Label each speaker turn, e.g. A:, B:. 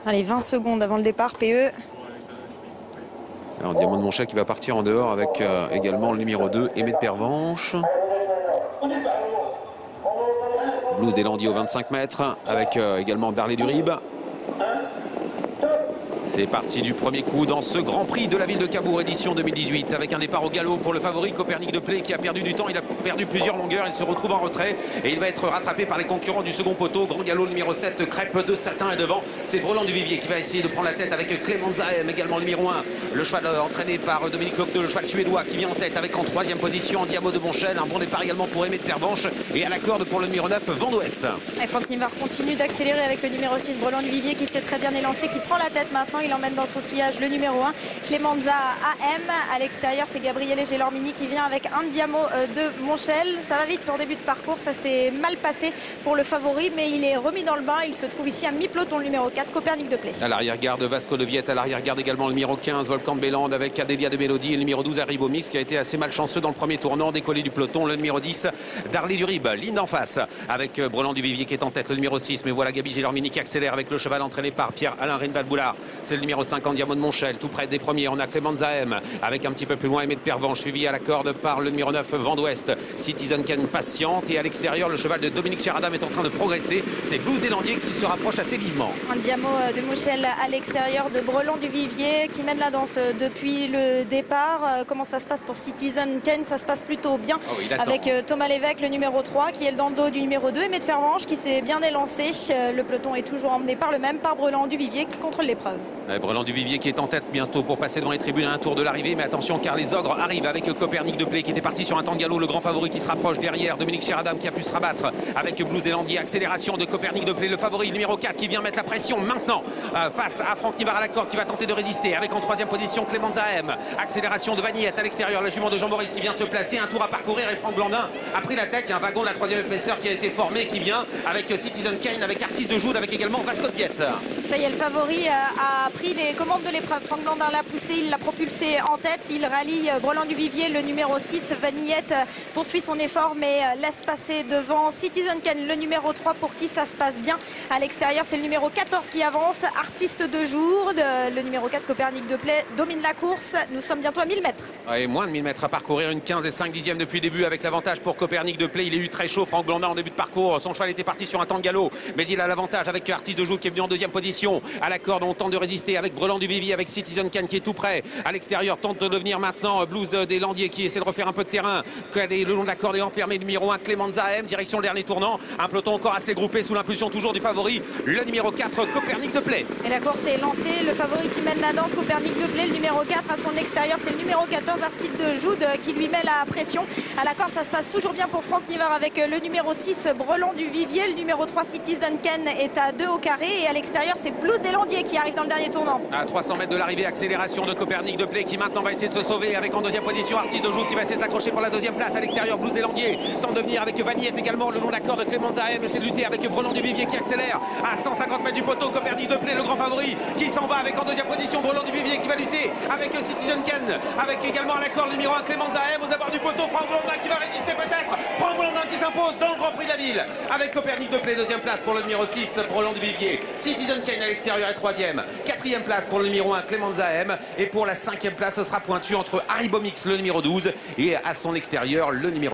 A: Allez, 20 secondes avant le départ, PE.
B: Alors Diamant de Montchel qui va partir en dehors avec également le numéro 2, Aimé de Pervenche. Blues des Landiers aux 25 mètres avec également Darley du Rib. C'est parti du premier coup dans ce Grand Prix de la ville de Cabourg, édition 2018, avec un départ au galop pour le favori Copernic de Play qui a perdu du temps. Il a perdu plusieurs longueurs, il se retrouve en retrait et il va être rattrapé par les concurrents du second poteau. Grand galop numéro 7, Crêpe de Satin est devant. C'est Brelan du Vivier qui va essayer de prendre la tête avec Clément Zahem, également numéro 1. Le cheval entraîné par Dominique Locteau, le cheval suédois qui vient en tête avec en troisième position Diamant de Montchel. Un bon départ également pour Aimé de Pervenche et à la corde pour le numéro 9, Vent d'Ouest.
A: Et Franck Nivard continue d'accélérer avec le numéro 6, Brelan du Vivier qui s'est très bien élancé, qui prend la tête maintenant. Il emmène dans son sillage le numéro 1, Clémenza AM. À l'extérieur, c'est Gabriele Gelormini qui vient avec un Diamant de Montchel. Ça va vite en début de parcours, ça s'est mal passé pour le favori, mais il est remis dans le bain. Il se trouve ici à mi-peloton, le numéro 4, Copernic de Play. À
B: l'arrière-garde, Vasco de Viette. À l'arrière-garde également le numéro 15, Volcan de Bélande avec Adélia de Mélodie. Et le numéro 12, Arribomix qui a été assez malchanceux dans le premier tournant, décollé du peloton. Le numéro 10, Darley du Rib, ligne en face avec Brelan du Vivier qui est en tête, le numéro 6. Mais voilà Gabi Gelormini qui accélère avec le cheval entraîné par Pierre-Alain Rinval-Boulard. C'est le numéro 50, Diamant de Montchel, tout près des premiers. On a Clément Zahem avec un petit peu plus loin Aimé de Pervenche, suivi à la corde par le numéro 9, Vent d'Ouest. Citizen Ken patiente et à l'extérieur, le cheval de Dominique Cheradam est en train de progresser. C'est Blues des Landiers qui se rapproche assez vivement.
A: Un Diamant de Montchel à l'extérieur de Brelan du Vivier qui mène la danse depuis le départ. Comment ça se passe pour Citizen Ken? Ça se passe plutôt bien avec Thomas Lévesque, le numéro 3, qui est dans le dos du numéro 2, Aimé de Pervenche qui s'est bien élancé. Le peloton est toujours emmené par le même, par Brelan du Vivier qui contrôle l'épreuve.
B: Brelan du Vivier qui est en tête bientôt pour passer devant les tribunes à un tour de l'arrivée. Mais attention car les ogres arrivent avec Copernic de Play qui était parti sur un temps de galop. Le grand favori qui se rapproche derrière. Dominique Cheradam qui a pu se rabattre avec Blues des Landiers. Accélération de Copernic de Play, le favori numéro 4 qui vient mettre la pression maintenant face à Franck Nivard à la corde qui va tenter de résister avec en troisième position Clément Zahem. Accélération de Vagnette à l'extérieur. La jument de Jean-Maurice qui vient se placer. Un tour à parcourir et Franck Blandin a pris la tête. Il y a un wagon de la troisième épaisseur qui a été formé qui vient avec Citizen Kane, avec Artiste de Joude, avec également Vasco de Viette.
A: Ça y est, le favori a pris les commandes de l'épreuve. Franck Blandin l'a poussé, il l'a propulsé en tête. Il rallie Brelan du Vivier, le numéro 6. Vanillette poursuit son effort mais laisse passer devant Citizen Ken, le numéro 3 pour qui ça se passe bien. À l'extérieur, c'est le numéro 14 qui avance. Artiste de jour, le numéro 4, Copernic de Play, domine la course. Nous sommes bientôt à 1000 mètres.
B: Et moins de 1000 mètres à parcourir, une 15 et 5 dixièmes depuis le début avec l'avantage pour Copernic de Play. Il est eu très chaud, Franck Blandin en début de parcours. Son cheval était parti sur un temps de galop, mais il a l'avantage avec Artiste de jour qui est venu en deuxième position. À la corde, on tente de résister avec Brelan du Vivier, avec Citizen Ken qui est tout près. À l'extérieur, tente de devenir maintenant Blues des Landiers qui essaie de refaire un peu de terrain. Le long de la corde est enfermé, numéro 1, Clément Zahem, direction le dernier tournant. Un peloton encore assez groupé sous l'impulsion toujours du favori, le numéro 4, Copernic de Play.
A: Et la course est lancée, le favori qui mène la danse, Copernic de Play, le numéro 4 à son extérieur, c'est le numéro 14, Artiste de Joude qui lui met la pression. À la corde, ça se passe toujours bien pour Franck Nivard avec le numéro 6, Brelan du Vivier. Le numéro 3, Citizen Ken, est à 2 au carré. Et à l'extérieur, c'est Blues des Landiers qui arrive dans le dernier tournant.
B: À 300 mètres de l'arrivée, accélération de Copernic de Play qui maintenant va essayer de se sauver avec en deuxième position Artiste de Joude qui va essayer de s'accrocher pour la deuxième place. À l'extérieur, Blues des Landiers tente de venir avec Vagnette également le long de la corde de Clément Zahem. Essaie de lutter avec Brelan du Vivier qui accélère à 150 mètres du poteau. Copernic de Play, le grand favori qui s'en va avec en deuxième position Brelan du Vivier qui va lutter avec Citizen Ken, avec également à la corde le numéro 1, Clément Zahem. Aux abords du poteau, Franck Blandin qui va résister peut-être. Franck Blandin qui s'impose dans le Grand Prix de la ville avec Copernic de Play, deuxième place pour le numéro 6, Brelan du Vivier. Citizen Ken à l'extérieur est troisième. Quatrième place pour le numéro 1, Clément Zahem. Et pour la cinquième place, ce sera pointu entre Arribomix, le numéro 12, et à son extérieur, le numéro